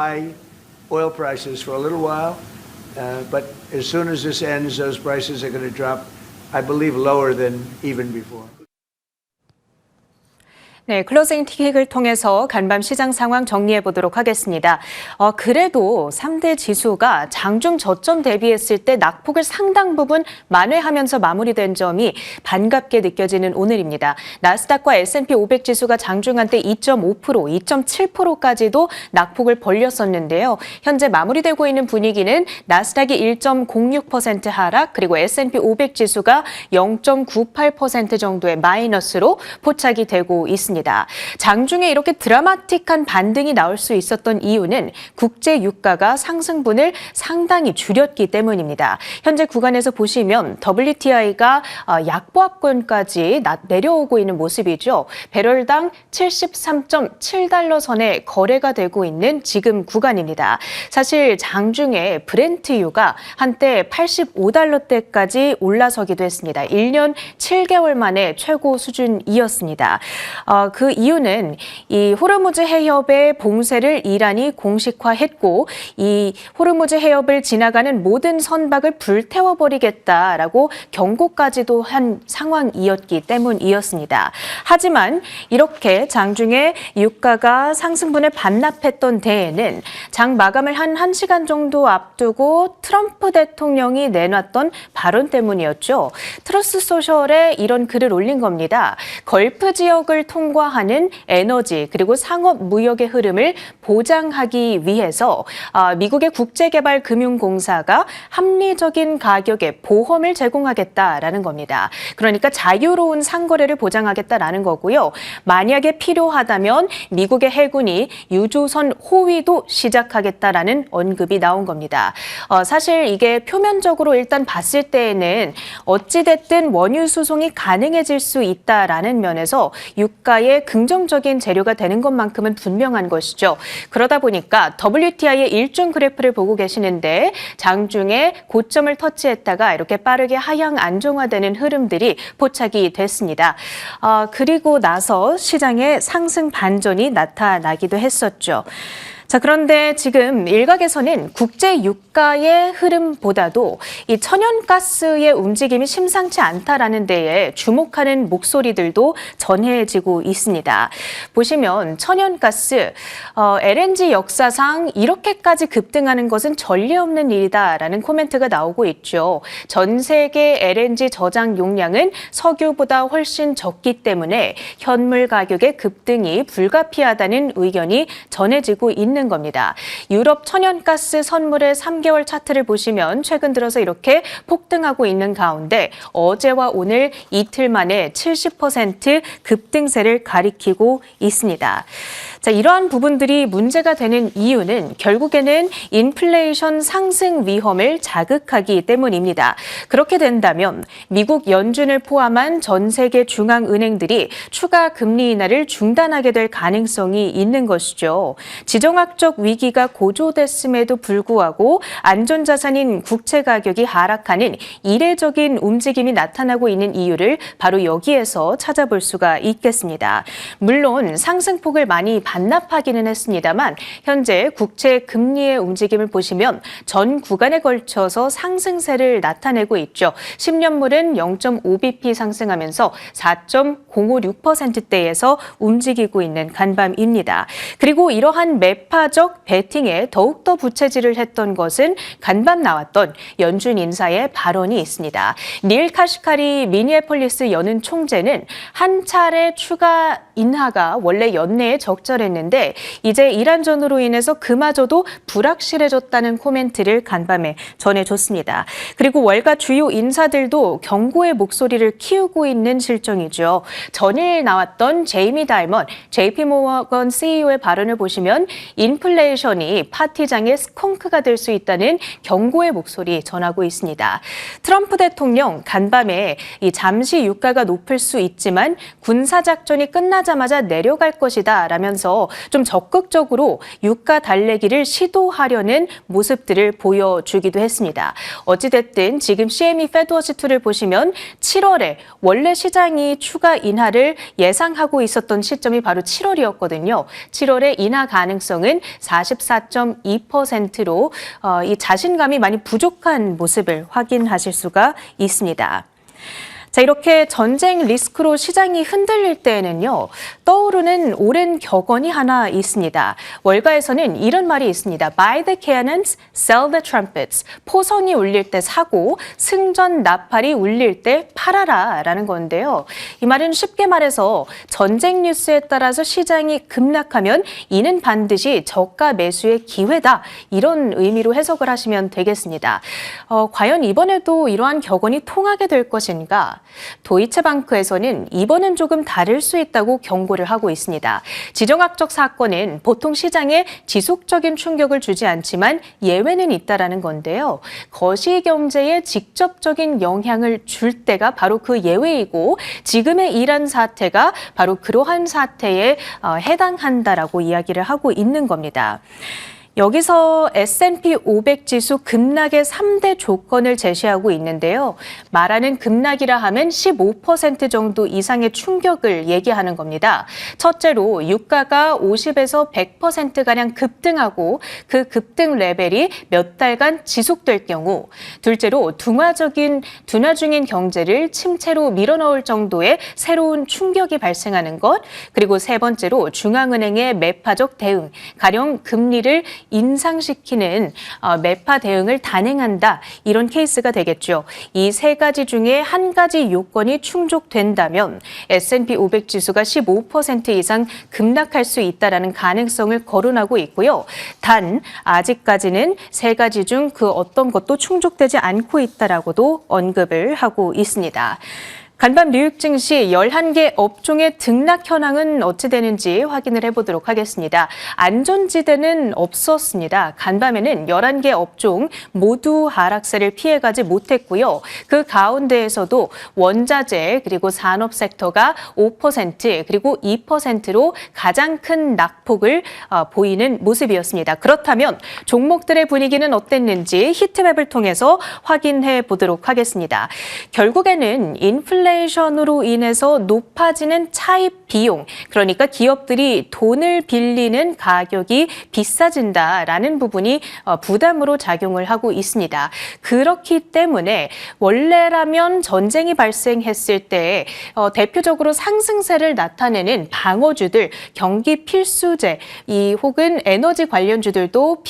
high oil prices for a little while, but as soon as this ends, those prices are going to drop, I believe, lower than even before. 네, 클로징 틱을 통해서 간밤 시장 상황 정리해 보도록 하겠습니다. 그래도 3대 지수가 장중 저점 대비했을 때 낙폭을 상당 부분 만회하면서 마무리된 점이 반갑게 느껴지는 오늘입니다. 나스닥과 S&P 500 지수가 장중 한때 2.5%, 2.7%까지도 낙폭을 벌렸었는데요. 현재 마무리되고 있는 분위기는 나스닥이 1.06% 하락, 그리고 S&P 500 지수가 0.98% 정도의 마이너스로 포착이 되고 있습니다. 장중에 이렇게 드라마틱한 반등이 나올 수 있었던 이유는 국제 유가가 상승분을 상당히 줄였기 때문입니다. 현재 구간에서 보시면 WTI가 약보합권까지 내려오고 있는 모습이죠. 배럴당 73.7달러 선에 거래가 되고 있는 지금 구간입니다. 사실 장중에 브렌트유가 한때 85달러대까지 올라서기도 했습니다. 1년 7개월 만에 최고 수준이었습니다. 그 이유는 이 호르무즈 해협의 봉쇄를 이란이 공식화했고 이 호르무즈 해협을 지나가는 모든 선박을 불태워버리겠다라고 경고까지도 한 상황이었기 때문이었습니다. 하지만 이렇게 장중에 유가가 상승분을 반납했던 데에는 장 마감을 한 1시간 정도 앞두고 트럼프 대통령이 내놨던 발언 때문이었죠. 트루스 소셜에 이런 글을 올린 겁니다. 걸프 지역을 통과하는 에너지 그리고 상업 무역의 흐름을 보장하기 위해서 미국의 국제개발금융공사가 합리적인 가격에 보험을 제공하겠다라는 겁니다. 그러니까 자유로운 상거래를 보장하겠다라는 거고요. 만약에 필요하다면 미국의 해군이 유조선 호위도 시작하겠다라는 언급이 나온 겁니다. 사실 이게 표면적으로 일단 봤을 때에는 어찌됐든 원유 수송이 가능해질 수 있다라는 면에서 유가의 긍정적인 재료가 되는 것만큼은 분명한 것이죠. 그러다 보니까 WTI의 일중 그래프를 보고 계시는데 장중에 고점을 터치했다가 이렇게 빠르게 하향 안정화되는 흐름들이 포착이 됐습니다. 그리고 나서 시장에 상승 반전이 나타나기도 했었죠. 자, 그런데 지금 일각에서는 국제 유가의 흐름보다도 이 천연가스의 움직임이 심상치 않다라는 데에 주목하는 목소리들도 전해지고 있습니다. 보시면 천연가스, LNG 역사상 이렇게까지 급등하는 것은 전례 없는 일이다라는 코멘트가 나오고 있죠. 전 세계 LNG 저장 용량은 석유보다 훨씬 적기 때문에 현물 가격의 급등이 불가피하다는 의견이 전해지고 있는 겁니다. 유럽 천연가스 선물의 3개월 차트를 보시면 최근 들어서 이렇게 폭등하고 있는 가운데 어제와 오늘 이틀 만에 70% 급등세를 가리키고 있습니다. 자, 이러한 부분들이 문제가 되는 이유는 결국에는 인플레이션 상승 위험을 자극하기 때문입니다. 그렇게 된다면 미국 연준을 포함한 전 세계 중앙은행들이 추가 금리 인하를 중단하게 될 가능성이 있는 것이죠. 지정학적 위기가 고조됐음에도 불구하고 안전자산인 국채 가격이 하락하는 이례적인 움직임이 나타나고 있는 이유를 바로 여기에서 찾아볼 수가 있겠습니다. 물론 상승폭을 많이 반납하기는 했습니다만 현재 국채 금리의 움직임을 보시면 전 구간에 걸쳐서 상승세를 나타내고 있죠. 10년물은 0.5bp 상승하면서 4.056%대에서 움직이고 있는 간밤입니다. 그리고 이러한 매파적 베팅에 더욱더 부채질을 했던 것은 간밤 나왔던 연준 인사의 발언이 있습니다. 닐 카시카리 미니애폴리스 연은 총재는 한 차례 추가 인하가 원래 연내에 적절했는데 이제 이란전으로 인해서 그마저도 불확실해졌다는 코멘트를 간밤에 전해줬습니다. 그리고 월가 주요 인사들도 경고의 목소리를 키우고 있는 실정이죠. 전일 나왔던 제이미 다이먼 JP모건 CEO의 발언을 보시면 인플레이션이 파티장의 스컹크가 될 수 있다는 경고의 목소리 전하고 있습니다. 트럼프 대통령 간밤에 잠시 유가가 높을 수 있지만 군사작전이 끝나지 끝나자마자 내려갈 것이다 라면서 좀 적극적으로 유가 달래기를 시도하려는 모습들을 보여주기도 했습니다. 어찌됐든 지금 CME 페드워치2를 보시면 7월에 원래 시장이 추가 인하를 예상하고 있었던 시점이 바로 7월이었거든요. 7월에 인하 가능성은 44.2%로 이 자신감이 많이 부족한 모습을 확인하실 수가 있습니다. 자, 이렇게 전쟁 리스크로 시장이 흔들릴 때에는요, 떠오르는 오랜 격언이 하나 있습니다. 월가에서는 이런 말이 있습니다. Buy the cannons, sell the trumpets. 포성이 울릴 때 사고 승전 나팔이 울릴 때 팔아라 라는 건데요. 이 말은 쉽게 말해서 전쟁 뉴스에 따라서 시장이 급락하면 이는 반드시 저가 매수의 기회다. 이런 의미로 해석을 하시면 되겠습니다. 과연 이번에도 이러한 격언이 통하게 될 것인가? 도이체방크에서는 이번은 조금 다를 수 있다고 경고를 하고 있습니다. 지정학적 사건은 보통 시장에 지속적인 충격을 주지 않지만 예외는 있다라는 건데요. 거시경제에 직접적인 영향을 줄 때가 바로 그 예외이고 지금의 이란 사태가 바로 그러한 사태에 해당한다라고 이야기를 하고 있는 겁니다. 여기서 S&P 500 지수 급락의 3대 조건을 제시하고 있는데요. 말하는 급락이라 하면 15% 정도 이상의 충격을 얘기하는 겁니다. 첫째로 유가가 50에서 100%가량 급등하고 그 급등 레벨이 몇 달간 지속될 경우, 둘째로 둔화 중인 경제를 침체로 밀어넣을 정도의 새로운 충격이 발생하는 것, 그리고 세 번째로 중앙은행의 매파적 대응, 가령 금리를 인상시키는 매파 대응을 단행한다. 이런 케이스가 되겠죠. 이 세 가지 중에 한 가지 요건이 충족된다면 S&P 500 지수가 15% 이상 급락할 수 있다는 가능성을 거론하고 있고요. 단 아직까지는 세 가지 중 그 어떤 것도 충족되지 않고 있다라고도 언급을 하고 있습니다. 간밤 뉴욕 증시 11개 업종의 등락 현황은 어찌 되는지 확인을 해보도록 하겠습니다. 안전지대는 없었습니다. 간밤에는 11개 업종 모두 하락세를 피해가지 못했고요. 그 가운데에서도 원자재 그리고 산업 섹터가 5% 그리고 2%로 가장 큰 낙폭을 보이는 모습이었습니다. 그렇다면 종목들의 분위기는 어땠는지 히트맵을 통해서 확인해 보도록 하겠습니다. 결국에는 인플레이션으로 인해서 높아지는 차입 비용, 그러니까 기업들이 돈을 빌리는 가격이 비싸진다라는 부분이 부담으로 작용을 하고 있습니다. 그렇기 때문에 원래라면 전쟁이 발생했을 때 대표적으로 상승세를 나타내는 방어주들, 경기 필수재, 혹은 에너지 관련주들도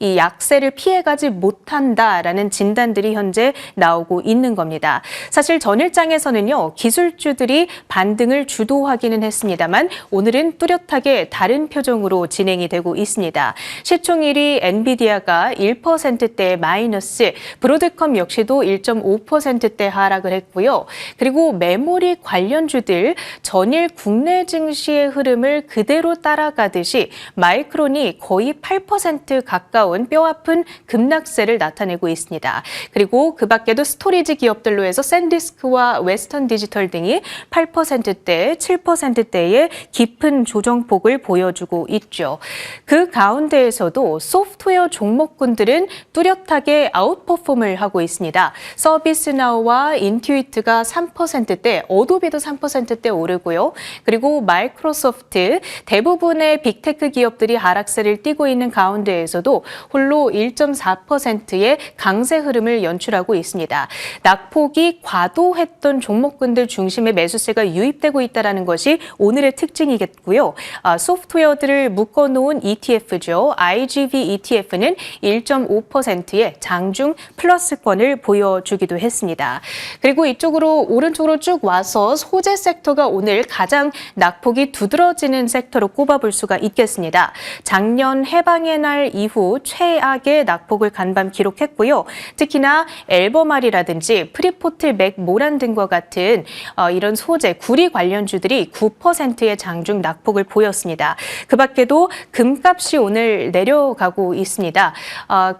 이 약세를 피해가지 못한다라는 진단들이 현재 나오고 있는 겁니다. 사실 전일장에서는요, 기술주들이 반등을 주도하기는 했습니다만 오늘은 뚜렷하게 다른 표정으로 진행이 되고 있습니다. 시총 1위 엔비디아가 1%대 마이너스, 브로드컴 역시도 1.5%대 하락을 했고요. 그리고 메모리 관련주들 전일 국내 증시의 흐름을 그대로 따라가듯이 마이크론이 거의 8% 가까운 뼈아픈 급락세를 나타내고 있습니다. 그리고 그 밖에도 스토리지 기업들로 해서 샌디스크와 웨스턴 디지털 등이 8%대, 7%대의 깊은 조정폭을 보여주고 있죠. 그 가운데에서도 소프트웨어 종목군들은 뚜렷하게 아웃퍼폼을 하고 있습니다. 서비스나우와 인투이트가 3%대, 어도비도 3%대 오르고요. 그리고 마이크로소프트, 대부분의 빅테크 기업들이 하락세를 띠고 있는 가운데에서도 홀로 1.4%의 강세 흐름을 연출하고 있습니다. 낙폭이 과도했던 종목군들 중심의 매수세가 유입되고 있다는 것이 오늘의 특징이겠고요. 소프트웨어들을 묶어놓은 ETF죠. IGV ETF는 1.5%의 장중 플러스권을 보여주기도 했습니다. 그리고 이쪽으로 오른쪽으로 쭉 와서 소재 섹터가 오늘 가장 낙폭이 두드러지는 섹터로 꼽아볼 수가 있겠습니다. 작년 해방의 날 이후 최악의 낙폭을 간밤 기록했고요. 특히나 앨범알이라든지 프리포트 맥모란 등과 같은 이런 소재, 구리 관련주들이 9%의 장중 낙폭을 보였습니다. 그 밖에도 금값이 오늘 내려가고 있습니다.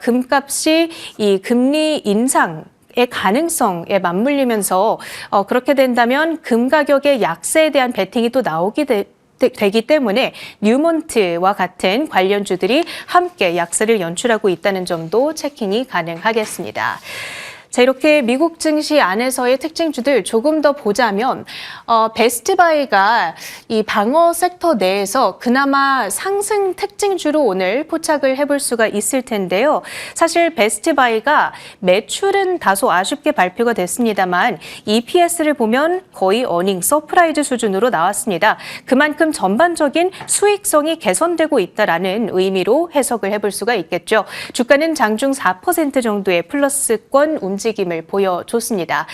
금값이 이 금리 인상 의 가능성에 맞물리면서 그렇게 된다면 금 가격의 약세에 대한 베팅이 또 되기 때문에 뉴몬트와 같은 관련주들이 함께 약세를 연출하고 있다는 점도 체킹이 가능하겠습니다. 자, 이렇게 미국 증시 안에서의 특징주들 조금 더 보자면 베스트바이가 이 방어 섹터 내에서 그나마 상승 특징주로 오늘 포착을 해볼 수가 있을 텐데요. 사실 베스트바이가 매출은 다소 아쉽게 발표가 됐습니다만 EPS를 보면 거의 어닝 서프라이즈 수준으로 나왔습니다. 그만큼 전반적인 수익성이 개선되고 있다라는 의미로 해석을 해볼 수가 있겠죠. 주가는 장중 4% 정도의 플러스권 움직임을 보여줬습니다.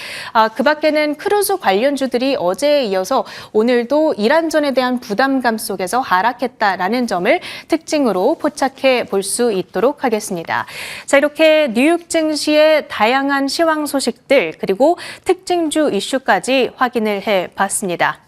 그 밖에는 크루즈 관련주들이 어제에 이어서 오늘도 이란전에 대한 부담감 속에서 하락했다라는 점을 특징으로 포착해 볼 수 있도록 하겠습니다. 자, 이렇게 뉴욕 증시의 다양한 시황 소식들 그리고 특징주 이슈까지 확인을 해봤습니다.